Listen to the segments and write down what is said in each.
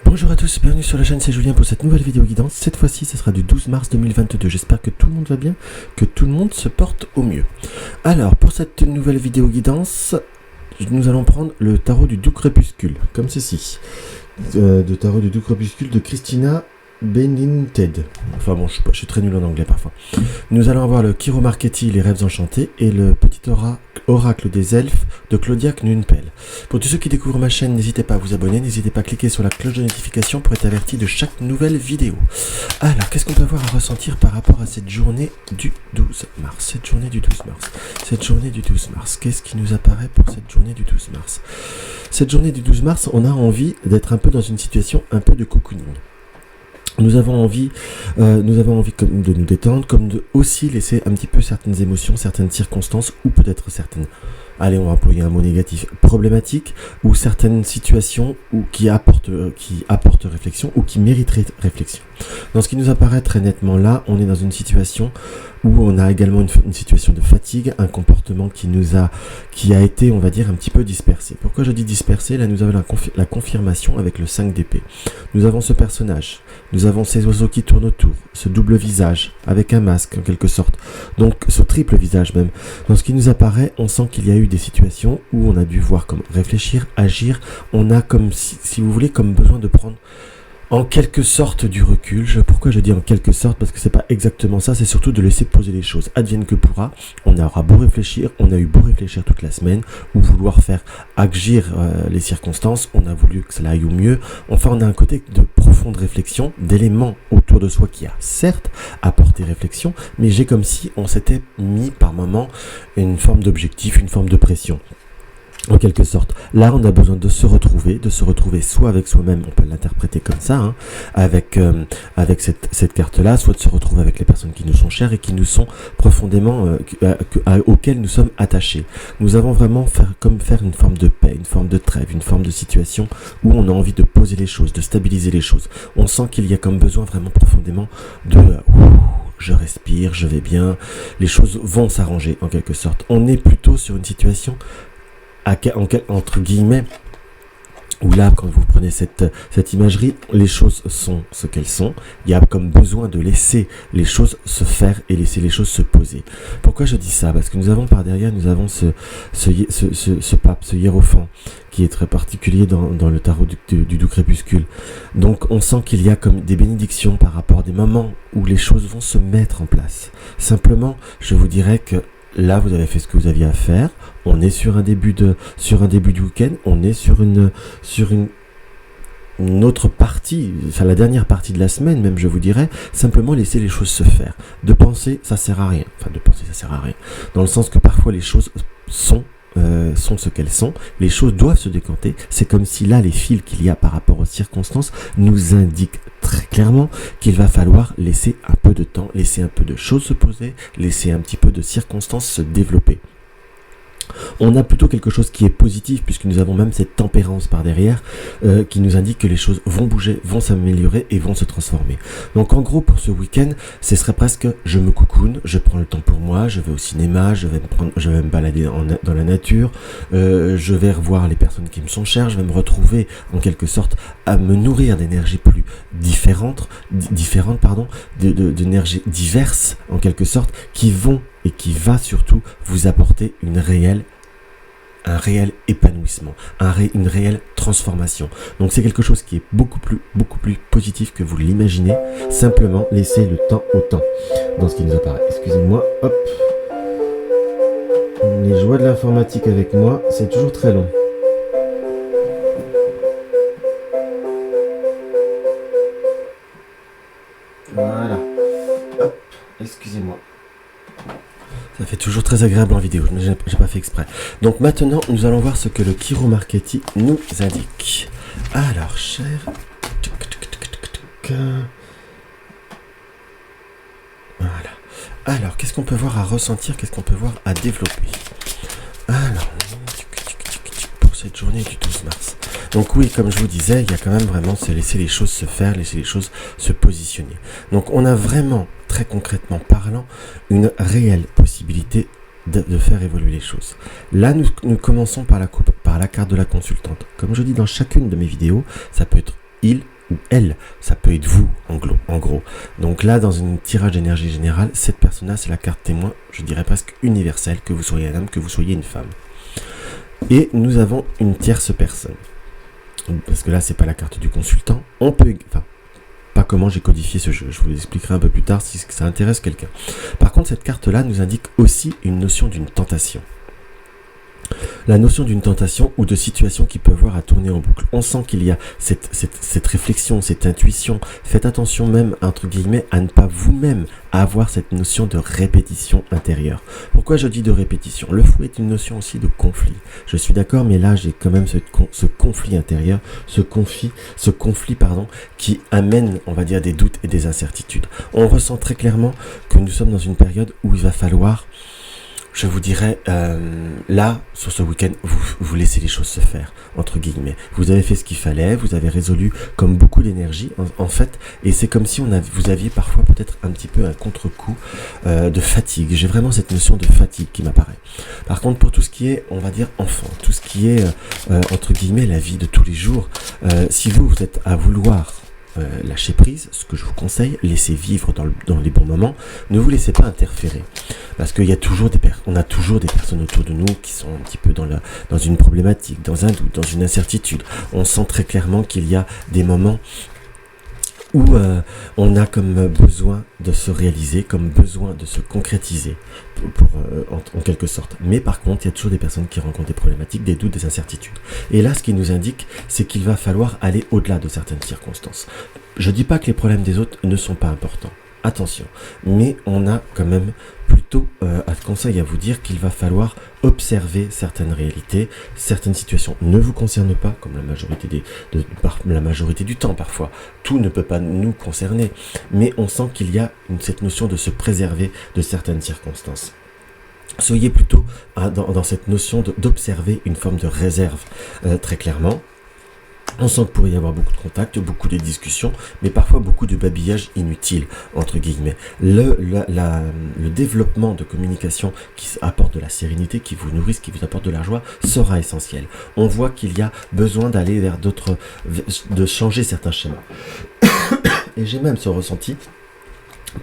Bonjour à tous, bienvenue sur la chaîne, c'est Julien pour cette nouvelle vidéo guidance. Cette fois-ci, ce sera du 12 mars 2022. J'espère que tout le monde va bien, que tout le monde se porte au mieux. Alors, pour cette nouvelle vidéo guidance, nous allons prendre le tarot du doux crépuscule, comme ceci. De tarot du doux crépuscule de Christina Benninted. Enfin bon, je suis très nul en anglais parfois. Nous allons avoir le Chiro Marchetti, les rêves enchantés, et le petit oracle des elfes de Claudia Knunpel. Pour tous ceux qui découvrent ma chaîne, n'hésitez pas à vous abonner, n'hésitez pas à cliquer sur la cloche de notification pour être averti de chaque nouvelle vidéo. Alors, qu'est-ce qu'on peut avoir à ressentir par rapport à cette journée du 12 mars? Cette journée du 12 mars, qu'est-ce qui nous apparaît pour cette journée du 12 mars? Cette journée du 12 mars, on a envie d'être un peu dans une situation un peu de cocooning. Nous avons envie comme de nous détendre, comme de aussi laisser un petit peu certaines émotions, certaines circonstances, ou peut-être certaines, allez, on va employer un mot négatif, problématiques, ou certaines situations qui apportent réflexion, ou qui mériteraient réflexion. Dans ce qui nous apparaît très nettement là, on est dans une situation où on a également une situation de fatigue, un comportement qui a été, on va dire, un petit peu dispersé. Pourquoi je dis dispersé? Là, nous avons la confirmation avec le 5 d'épée. Nous avons ce personnage, nous avons ces oiseaux qui tournent autour, ce double visage, avec un masque en quelque sorte, donc ce triple visage même. Dans ce qui nous apparaît, on sent qu'il y a eu des situations où on a dû voir comme réfléchir, agir, on a comme, si vous voulez, comme besoin de prendre en quelque sorte du recul. Pourquoi je dis en quelque sorte? Parce que c'est pas exactement ça, c'est surtout de laisser poser les choses. Advienne que pourra, on aura beau réfléchir, on a eu beau réfléchir toute la semaine, ou vouloir faire agir les circonstances, on a voulu que cela aille au mieux. Enfin, on a un côté de profonde réflexion, d'éléments autour de soi qui a certes apporté réflexion, mais j'ai comme si on s'était mis par moment une forme d'objectif, une forme de pression. En quelque sorte, là on a besoin de se retrouver soit avec soi-même, on peut l'interpréter comme ça, avec cette carte-là, soit de se retrouver avec les personnes qui nous sont chères et qui nous sont profondément, auxquelles nous sommes attachés. Nous avons vraiment faire une forme de paix, une forme de trêve, une forme de situation où on a envie de poser les choses, de stabiliser les choses. On sent qu'il y a comme besoin vraiment profondément de... je respire, je vais bien, les choses vont s'arranger en quelque sorte. On est plutôt sur une situation entre guillemets, où là, quand vous prenez cette imagerie, les choses sont ce qu'elles sont. Il y a comme besoin de laisser les choses se faire et laisser les choses se poser. Pourquoi je dis ça? Parce que nous avons par derrière, nous avons ce pape, ce hiérophant, qui est très particulier dans le tarot du doux crépuscule. Donc on sent qu'il y a comme des bénédictions par rapport à des moments où les choses vont se mettre en place. Simplement, je vous dirais que là, vous avez fait ce que vous aviez à faire. On est sur un début du week-end. On est sur une autre partie, enfin la dernière partie de la semaine, même je vous dirais. Simplement laisser les choses se faire. De penser, ça sert à rien. Enfin, de penser, ça sert à rien. Dans le sens que parfois les choses sont ce qu'elles sont, les choses doivent se décanter. C'est comme si là les fils qu'il y a par rapport aux circonstances nous indiquent très clairement qu'il va falloir laisser un peu de temps, laisser un peu de choses se poser, laisser un petit peu de circonstances se développer. On a plutôt quelque chose qui est positif, puisque nous avons même cette tempérance par derrière qui nous indique que les choses vont bouger, vont s'améliorer et vont se transformer. Donc en gros, pour ce week-end, ce serait presque je me cocoone, je prends le temps pour moi, je vais au cinéma, je vais me balader dans la nature, je vais revoir les personnes qui me sont chères, je vais me retrouver en quelque sorte à me nourrir d'énergies plus différentes, d'énergies diverses en quelque sorte, qui vont et qui va surtout vous apporter un réel épanouissement, une réelle transformation. Donc c'est quelque chose qui est beaucoup plus positif que vous l'imaginez. Simplement laissez le temps au temps dans ce qui nous apparaît. Excusez-moi, hop. Les joies de l'informatique avec moi, c'est toujours très long. Voilà. Hop, excusez-moi. Ça fait toujours très agréable en vidéo, mais j'ai pas fait exprès. Donc maintenant, nous allons voir ce que le Chiro Marchetti nous indique. Alors, cher... Voilà. Alors, qu'est-ce qu'on peut voir à ressentir? Qu'est-ce qu'on peut voir à développer? Alors, pour cette journée du 12 mars. Donc oui, comme je vous disais, il y a quand même vraiment se laisser les choses se faire, laisser les choses se positionner. Donc on a vraiment, très concrètement parlant, une réelle possibilité de faire évoluer les choses. Là, nous commençons par la carte de la consultante. Comme je dis dans chacune de mes vidéos, ça peut être il ou elle, ça peut être vous en gros. Donc là, dans une tirage d'énergie générale, cette personne-là, c'est la carte témoin, je dirais presque universelle, que vous soyez un homme, que vous soyez une femme. Et nous avons une tierce personne. Parce que là, c'est pas la carte du consultant. On peut... Enfin, pas comment j'ai codifié ce jeu. Je vous l'expliquerai un peu plus tard si ça intéresse quelqu'un. Par contre, cette carte-là nous indique aussi une notion d'une tentation. La notion d'une tentation ou de situation qui peut avoir à tourner en boucle. On sent qu'il y a cette réflexion, cette intuition. Faites attention même, entre guillemets, à ne pas vous-même avoir cette notion de répétition intérieure. Pourquoi je dis de répétition? Le fou est une notion aussi de conflit. Je suis d'accord, mais là, j'ai quand même ce conflit intérieur, ce conflit, qui amène, on va dire, des doutes et des incertitudes. On ressent très clairement que nous sommes dans une période où il va falloir... Je vous dirais, là, sur ce week-end, vous laissez les choses se faire, entre guillemets. Vous avez fait ce qu'il fallait, vous avez résolu comme beaucoup d'énergie, en fait, et c'est comme si vous aviez parfois peut-être un petit peu un contre-coup de fatigue. J'ai vraiment cette notion de fatigue qui m'apparaît. Par contre, pour tout ce qui est, on va dire, enfant, tout ce qui est, entre guillemets, la vie de tous les jours, si vous êtes à vouloir... lâcher prise, ce que je vous conseille, laissez vivre dans les bons moments, ne vous laissez pas interférer, parce qu'il y a toujours on a toujours des personnes autour de nous qui sont un petit peu dans une problématique, dans un doute, dans une incertitude. On sent très clairement qu'il y a des moments où on a comme besoin de se réaliser, comme besoin de se concrétiser, en quelque sorte. Mais par contre, il y a toujours des personnes qui rencontrent des problématiques, des doutes, des incertitudes. Et là, ce qui nous indique, c'est qu'il va falloir aller au-delà de certaines circonstances. Je ne dis pas que les problèmes des autres ne sont pas importants. Attention, mais on a quand même plutôt un conseil à vous dire qu'il va falloir observer certaines réalités, certaines situations ne vous concernent pas, comme la majorité du temps parfois. Tout ne peut pas nous concerner, mais on sent qu'il y a cette notion de se préserver de certaines circonstances. Soyez plutôt dans cette notion d'observer une forme de réserve, très clairement. On sent qu'il pourrait y avoir beaucoup de contacts, beaucoup de discussions, mais parfois beaucoup de babillage inutile, entre guillemets. Le développement de communication qui apporte de la sérénité, qui vous nourrisse, qui vous apporte de la joie, sera essentiel. On voit qu'il y a besoin d'aller vers de changer certains schémas. Et j'ai même ce ressenti,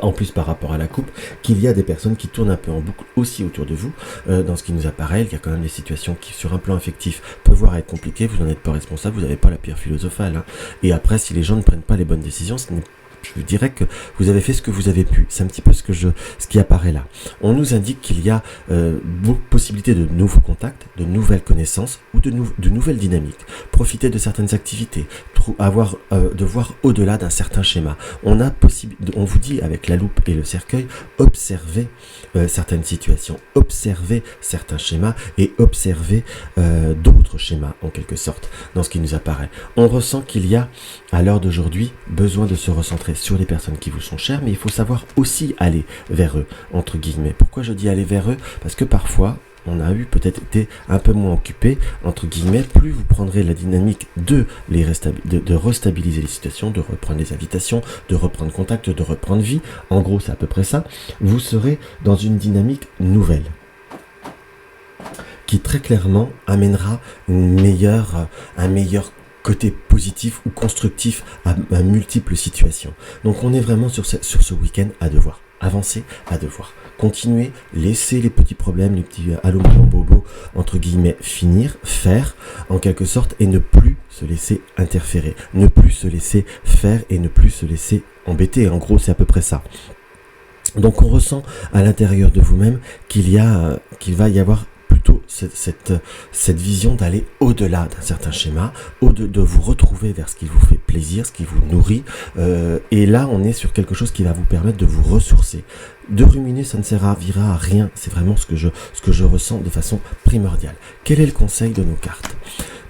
en plus par rapport à la coupe, qu'il y a des personnes qui tournent un peu en boucle aussi autour de vous. Dans ce qui nous apparaît, il y a quand même des situations qui, sur un plan affectif, peuvent voir être compliquées. Vous n'en êtes pas responsable, vous n'avez pas la pierre philosophale. Hein. Et après, si les gens ne prennent pas les bonnes décisions, je dirais que vous avez fait ce que vous avez pu. C'est un petit peu ce qui apparaît là. On nous indique qu'il y a possibilité de nouveaux contacts, de nouvelles connaissances ou de nouvelles dynamiques. Profiter de certaines activités, de voir au-delà d'un certain schéma. On vous dit avec la loupe et le cercueil, observez certaines situations, observez certains schémas et observez d'autres schémas en quelque sorte dans ce qui nous apparaît. On ressent qu'il y a à l'heure d'aujourd'hui besoin de se recentrer sur les personnes qui vous sont chères, mais il faut savoir aussi aller vers eux, entre guillemets. Pourquoi je dis aller vers eux? Parce que parfois, on a peut-être été un peu moins occupé, entre guillemets, plus vous prendrez la dynamique de restabiliser les situations, de reprendre les invitations, de reprendre contact, de reprendre vie, en gros c'est à peu près ça, vous serez dans une dynamique nouvelle qui très clairement amènera un meilleur côté positif ou constructif à multiples situations. Donc on est vraiment sur ce week-end à devoir avancer, à devoir continuer, laisser les petits problèmes, les petits allô maman bobo, entre guillemets, finir, faire en quelque sorte et ne plus se laisser interférer, ne plus se laisser faire et ne plus se laisser embêter. En gros, c'est à peu près ça. Donc on ressent à l'intérieur de vous-même qu'il va y avoir plutôt cette vision d'aller au-delà d'un certain schéma, de vous retrouver vers ce qui vous fait plaisir, ce qui vous nourrit. Et là, on est sur quelque chose qui va vous permettre de vous ressourcer. De ruminer, ça ne servira à rien. C'est vraiment ce que je ressens de façon primordiale. Quel est le conseil de nos cartes ?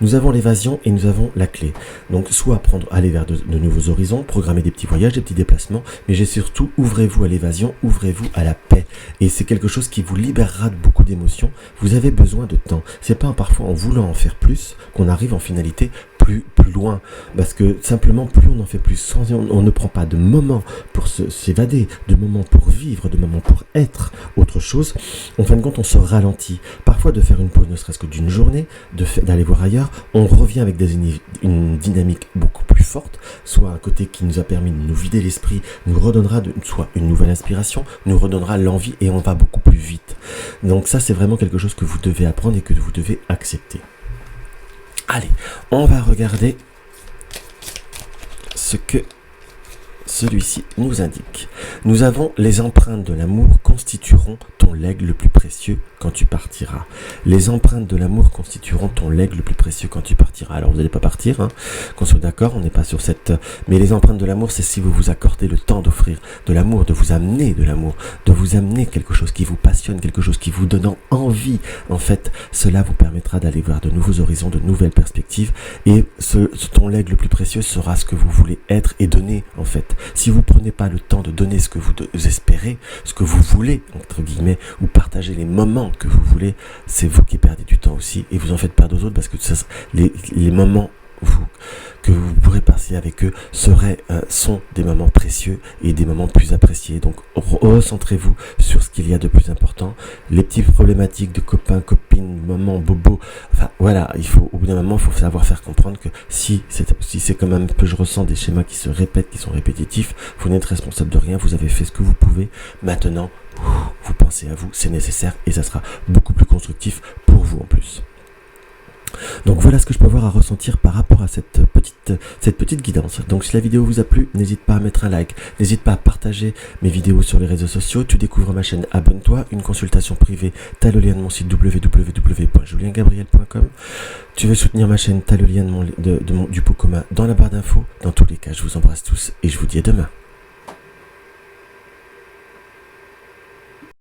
Nous avons l'évasion et nous avons la clé. Donc soit aller vers de nouveaux horizons, programmer des petits voyages, des petits déplacements, mais j'ai surtout ouvrez-vous à l'évasion, ouvrez-vous à la paix. Et c'est quelque chose qui vous libérera de beaucoup d'émotions. Vous avez besoin de temps. C'est pas parfois en voulant en faire plus qu'on arrive en finalité plus plus loin, parce que simplement plus on en fait plus, sans on ne prend pas de moments pour s'évader, de moments pour vivre, de moments pour être autre chose, en fin de compte on se ralentit. Parfois de faire une pause ne serait-ce que d'une journée, d'aller voir ailleurs, on revient avec une dynamique beaucoup plus forte, soit un côté qui nous a permis de nous vider l'esprit, nous redonnera soit une nouvelle inspiration, nous redonnera l'envie et on va beaucoup plus vite. Donc ça c'est vraiment quelque chose que vous devez apprendre et que vous devez accepter. Allez, on va regarder ce que celui-ci nous indique. Nous avons les empreintes de l'amour constitueront ton legs le plus précieux quand tu partiras. Les empreintes de l'amour constitueront ton legs le plus précieux quand tu partiras. Alors vous n'allez pas partir, hein, qu'on soit d'accord, on n'est pas sur cette... Mais les empreintes de l'amour, c'est si vous vous accordez le temps d'offrir de l'amour, de vous amener de l'amour, de vous amener quelque chose qui vous passionne, quelque chose qui vous donne envie. En fait, cela vous permettra d'aller voir de nouveaux horizons, de nouvelles perspectives. Et ton legs le plus précieux sera ce que vous voulez être et donner, en fait. Si vous ne prenez pas le temps de donner ce que vous espérez, ce que vous voulez, entre guillemets, ou partager les moments que vous voulez, c'est vous qui perdez du temps aussi et vous en faites perdre aux autres parce que les moments que vous pourrez passer avec eux sont des moments précieux et des moments plus appréciés. Donc recentrez-vous sur ce qu'il y a de plus important. Les petites problématiques de copains, copines, moments, bobos, enfin voilà, au bout d'un moment, il faut savoir faire comprendre que si c'est comme un peu, je ressens des schémas qui se répètent, qui sont répétitifs, vous n'êtes responsable de rien, vous avez fait ce que vous pouvez. Maintenant, vous pensez à vous, c'est nécessaire et ça sera beaucoup plus constructif pour vous en plus. Donc voilà ce que je peux avoir à ressentir par rapport à cette petite guidance. Donc si la vidéo vous a plu, n'hésite pas à mettre un like, n'hésite pas à partager mes vidéos sur les réseaux sociaux. Tu découvres ma chaîne, abonne-toi, une consultation privée, t'as le lien de mon site www.juliengabriel.com. Tu veux soutenir ma chaîne, t'as le lien du pot commun dans la barre d'infos. Dans tous les cas, je vous embrasse tous et je vous dis à demain.